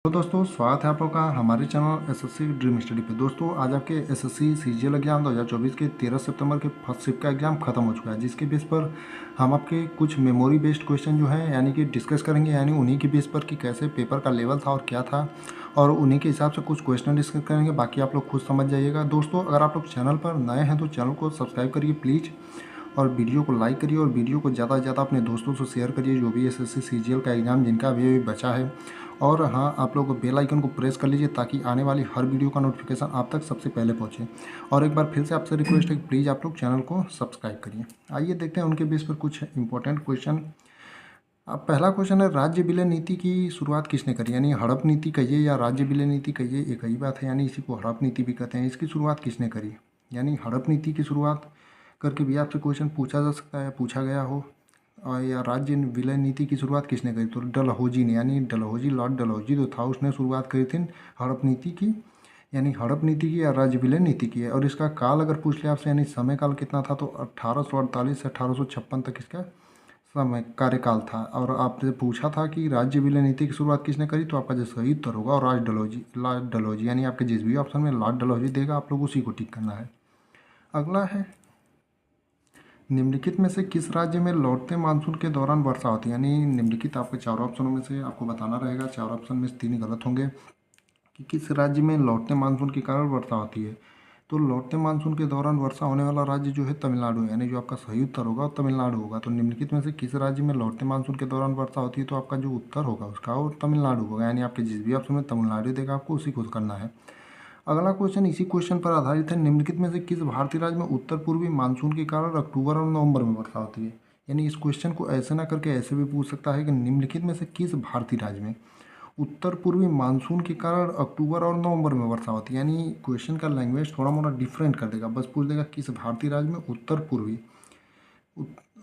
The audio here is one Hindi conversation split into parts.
तो दोस्तों स्वागत है आप लोग का हमारे चैनल एसएससी ड्रीम स्टडी पे। दोस्तों आज आपके एसएससी सीजीएल एग्जाम 2024 के 13 सितंबर के फर्स्ट शिफ्ट का एग्जाम खत्म हो चुका है, जिसके बेस पर हम आपके कुछ मेमोरी बेस्ड क्वेश्चन जो है यानी कि डिस्कस करेंगे, यानी उन्हीं के बेस पर कि कैसे पेपर का लेवल था और क्या था, और उन्हीं के हिसाब से कुछ क्वेश्चन डिस्कस करेंगे। बाकी आप लोग खुद समझ जाइएगा। दोस्तों अगर आप लोग चैनल पर नए हैं तो चैनल को सब्सक्राइब करिए प्लीज़, और वीडियो को लाइक करिए और वीडियो को ज़्यादा से ज़्यादा अपने दोस्तों से शेयर करिए जो भी एसएससी सीजीएल का एग्ज़ाम जिनका अभी बचा है। और हाँ, आप लोग बेल आइकन को प्रेस कर लीजिए ताकि आने वाली हर वीडियो का नोटिफिकेशन आप तक सबसे पहले पहुँचे। और एक बार फिर से आपसे रिक्वेस्ट है कि प्लीज़ आप लोग चैनल को सब्सक्राइब करिए। आइए देखते हैं उनके बेस पर कुछ इंपॉर्टेंट क्वेश्चन। अब पहला क्वेश्चन है, राज्य विलय नीति की शुरुआत किसने करी? यानी हड़प नीति कहिए या राज्य विलय नीति कहिए, एक ही बात है, यानी इसी को हड़प नीति भी कहते हैं। इसकी शुरुआत किसने करी? यानी हड़प नीति की शुरुआत करके भी आपसे क्वेश्चन पूछा जा सकता है, पूछा गया हो। और या राज्य विलय नीति की शुरुआत किसने करी? तो डलहौजी ने, यानी डलहौजी, लॉर्ड डलहौजी जो था उसने शुरुआत करी थी हड़प नीति की। यानी हड़प नीति की या राज्य विलय नीति की है। और इसका काल अगर पूछ लिया आपसे, यानी समय काल कितना था, तो 1848 से 1856 तक इसका समय कार्यकाल था। और आपसे पूछा था कि राज्य विलय नीति की शुरुआत किसने करी, तो आपका जो सही उत्तर होगा और लॉर्ड डलहौजी, यानी आपके जिस भी ऑप्शन में लॉर्ड डलहौजी देगा आप लोग उसी को टिक करना है। अगला है, निम्नलिखित में से किस राज्य में लौटते मानसून के दौरान वर्षा होती है? यानी निम्नलिखित आपके चार ऑप्शनों में से आपको बताना रहेगा, चार ऑप्शन में से तीन गलत होंगे कि किस राज्य में लौटते मानसून के कारण वर्षा होती है। तो लौटते मानसून के दौरान वर्षा होने वाला राज्य जो है तमिलनाडु है, यानी जो आपका सही उत्तर होगा वो तमिलनाडु होगा। तो निम्नलिखित में से किस राज्य में लौटते मानसून के दौरान वर्षा होती है, तो आपका जो उत्तर होगा उसका वो तमिलनाडु होगा। यानी आपके जिस भी ऑप्शन में तमिलनाडु देगा आपको उसी को करना है। अगला क्वेश्चन इसी क्वेश्चन पर आधारित है, निम्नलिखित में से किस भारतीय राज्य में उत्तर पूर्वी मानसून के कारण अक्टूबर और नवंबर में वर्षा होती है? यानी इस क्वेश्चन को ऐसे ना करके ऐसे भी पूछ सकता है कि निम्नलिखित में से किस भारतीय राज्य में उत्तर पूर्वी मानसून के कारण अक्टूबर और नवंबर में वर्षा होती है। यानी क्वेश्चन का लैंग्वेज थोड़ा मोड़ा डिफरेंट कर देगा, बस पूछ देगा किस भारतीय राज्य में उत्तर पूर्वी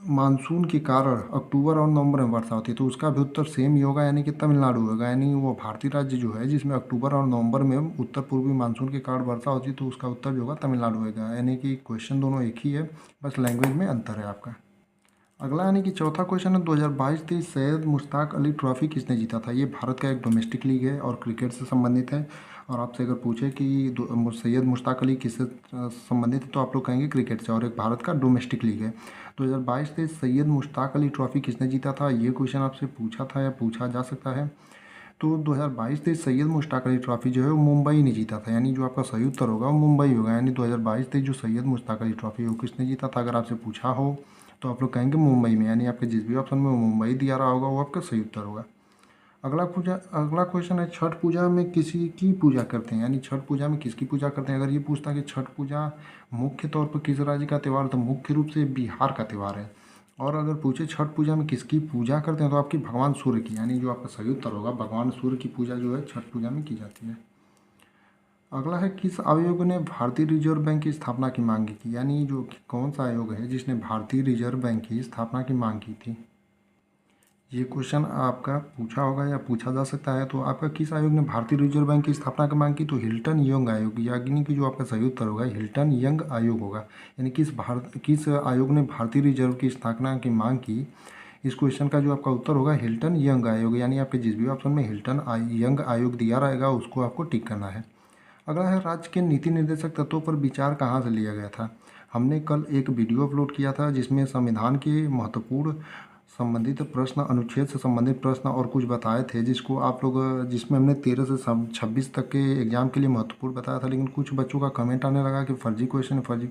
मानसून के कारण अक्टूबर और नवंबर में वर्षा होती है, तो उसका भी उत्तर सेम ही होगा, यानी कि तमिलनाडु होगा। यानी वो भारतीय राज्य जो है जिसमें अक्टूबर और नवंबर में उत्तर पूर्वी मानसून के कारण वर्षा होती है, तो उसका उत्तर जो होगा तमिलनाडु होगा। यानी कि क्वेश्चन दोनों एक ही है, बस लैंग्वेज में अंतर है आपका। अगला यानी कि चौथा क्वेश्चन है, 2022-23 सैयद मुश्ताक अली ट्रॉफी किसने जीता था? ये भारत का एक डोमेस्टिक लीग है और क्रिकेट से संबंधित है। और आपसे अगर पूछे कि सैयद मुश्ताक अली किससे संबंधित है, तो आप लोग कहेंगे क्रिकेट से, और एक भारत का डोमेस्टिक लीग है। 2022-23 सैयद मुश्ताक अली ट्रॉफी किसने जीता था, ये क्वेश्चन आपसे पूछा था या पूछा जा सकता है। तो 2022-23 सैयद मुश्ताक अली ट्रॉफी जो है वो मुंबई ने जीता था, यानी जो आपका सही उत्तर होगा वो मुंबई होगा। यानी 2022-23 जो सैयद मुश्ताक अली ट्रॉफी वो किसने जीता था अगर आपसे पूछा हो, तो आप लोग कहेंगे मुंबई में, यानी आपके जिस भी ऑप्शन में मुंबई दिया रहा होगा वो आपका सही उत्तर होगा। अगला क्वेश्चन है, छठ पूजा में किसी की पूजा करते हैं? यानी छठ पूजा में किसकी पूजा करते हैं? अगर ये पूछता कि छठ पूजा मुख्य तौर पर किस राज्य का त्यौहार, तो मुख्य रूप से बिहार का त्यौहार है। और अगर पूछे छठ पूजा में किसकी पूजा करते हैं, तो आपकी भगवान सूर्य की, यानी जो आपका सही उत्तर होगा भगवान सूर्य की पूजा जो है छठ पूजा में की जाती है। अगला है, किस आयोग ने भारतीय रिजर्व बैंक की स्थापना की मांग की थी? यानी जो कौन सा आयोग है जिसने भारतीय रिजर्व बैंक की स्थापना की मांग की थी? ये क्वेश्चन आपका पूछा होगा या पूछा जा सकता है। तो आपका किस आयोग ने भारतीय रिजर्व बैंक की स्थापना की मांग की? तो हिल्टन यंग आयोग, यानी कि जो आपका सही उत्तर होगा हिल्टन यंग आयोग होगा। यानी किस आयोग ने भारतीय रिजर्व की स्थापना की मांग की? इस क्वेश्चन का जो आपका उत्तर होगा हिल्टन यंग आयोग, यानी आपके जिस भी ऑप्शन में हिल्टन यंग आयोग दिया रहेगा उसको आपको टिक करना है। अगला है, राज्य के नीति निर्देशक तत्वों पर विचार कहाँ से लिया गया था? हमने कल एक वीडियो अपलोड किया था जिसमें संविधान के महत्वपूर्ण संबंधित प्रश्न, अनुच्छेद से संबंधित प्रश्न और कुछ बताए थे, जिसमें हमने 13 से 26 तक के एग्जाम के लिए महत्वपूर्ण बताया था। लेकिन कुछ बच्चों का कमेंट आने लगा कि फर्जी क्वेश्चन है, फर्जी,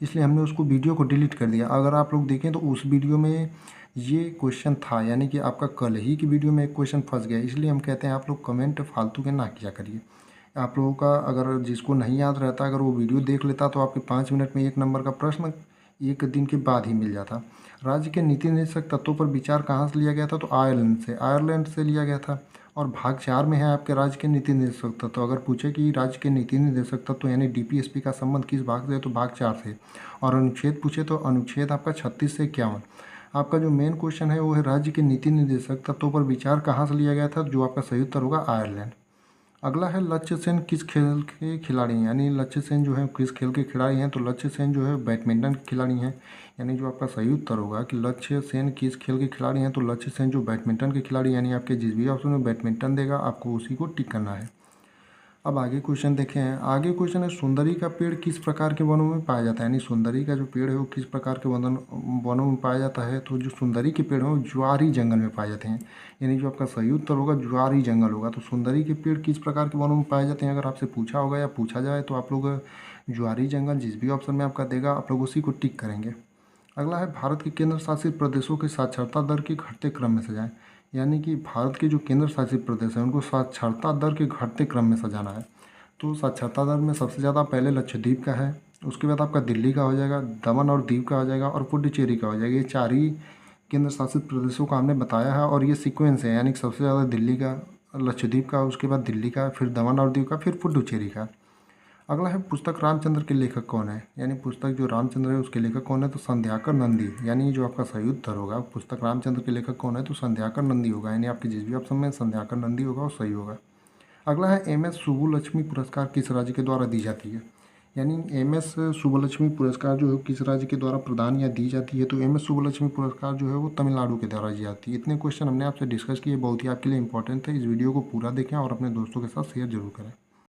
इसलिए हमने उसको वीडियो को डिलीट कर दिया। अगर आप लोग देखें तो उस वीडियो में ये क्वेश्चन था, यानी कि आपका कल ही की वीडियो में एक क्वेश्चन फंस गया। इसलिए हम कहते हैं आप लोग कमेंट फालतू के ना किया करिए। आप लोगों का अगर जिसको नहीं याद रहता, अगर वो वीडियो देख लेता तो आपके 5 मिनट में 1 नंबर का प्रश्न 1 दिन के बाद ही मिल जाता। राज्य के नीति निर्देशक तत्वों पर विचार कहाँ से लिया गया था? तो आयरलैंड से लिया गया था। और भाग 4 में है आपके राज्य के नीति निर्देशक तत्व। अगर पूछे कि राज्य के नीति निर्देशक तत्व यानी डीपीएसपी का संबंध किस भाग से है, तो भाग 4 से। और अनुच्छेद पूछे तो अनुच्छेद आपका 36 से 51। आपका जो मेन क्वेश्चन है वो है राज्य के नीति निर्देशक तत्वों पर विचार कहाँ से लिया गया था, जो आपका सही उत्तर होगा आयरलैंड। अगला है लक्ष्य सेन किस खेल के खिलाड़ी हैं, यानी लक्ष्य सेन जो है किस खेल के खिलाड़ी हैं, तो लक्ष्य सेन जो है बैडमिंटन के खिलाड़ी हैं। यानी जो आपका सही उत्तर होगा कि लक्ष्य सेन किस खेल के खिलाड़ी हैं, तो लक्ष्य सेन जो बैडमिंटन के खिलाड़ी, यानी आपके जिस भी ऑप्शन में बैडमिंटन देगा आपको उसी को टिक करना है। अब आगे क्वेश्चन देखे हैं। आगे क्वेश्चन है सुंदरी का पेड़ किस प्रकार के वनों में पाया जाता है, यानी सुंदरी का जो पेड़ है वो किस प्रकार के वनों में पाया जाता है, तो जो सुंदरी के पेड़ हैं वो ज्वारी जंगल में पाए जाते हैं। यानी जो आपका सही उत्तर होगा ज्वारी जंगल होगा। तो सुंदरी के पेड़ किस प्रकार के वनों में पाए जाते हैं, अगर आपसे पूछा होगा या पूछा जाए तो आप लोग ज्वारी जंगल जिस भी ऑप्शन में आपका देगा आप लोग उसी को टिक करेंगे। अगला है भारत के केंद्र शासित प्रदेशों के साक्षरता दर के घटते क्रम में सजाएं, यानी कि भारत के जो केंद्र शासित प्रदेश हैं उनको साक्षरता दर के घटते क्रम में सजाना है। तो साक्षरता दर में सबसे ज़्यादा पहले लक्षद्वीप का है, उसके बाद आपका दिल्ली का हो जाएगा, दमन और दीव का हो जाएगा और पुडुचेरी का हो जाएगा। ये चार ही केंद्र शासित प्रदेशों का हमने बताया है और ये सीक्वेंस है, यानी कि सबसे ज़्यादा दिल्ली का, लक्षद्वीप का, उसके बाद दिल्ली का, फिर दमन और दीव का, फिर पुडुचेरी का। अगला है पुस्तक रामचंद्र के लेखक कौन है, यानी पुस्तक जो रामचंद्र है उसके लेखक कौन है, तो संध्याकर नंदी, यानी जो आपका सही उत्तर होगा पुस्तक रामचंद्र के लेखक कौन है, तो संध्याकर नंदी होगा। यानी आपके जिस भी ऑप्शन में संध्याकर नंदी होगा वो सही होगा। अगला है एम.एस. सुब्बुलक्ष्मी पुरस्कार किस राज्य के द्वारा दी जाती है, यानी एम.एस. सुब्बुलक्ष्मी पुरस्कार जो है किस राज्य के द्वारा प्रदान या दी जाती है, तो एम.एस. सुब्बुलक्ष्मी पुरस्कार जो है वो तमिलनाडु के द्वारा दी जाती है। इतने क्वेश्चन हमने आपसे डिस्कस किए, बहुत ही आपके लिए इंपॉर्टेंट थे। इस वीडियो को पूरा देखें और अपने दोस्तों के साथ शेयर जरूर करें।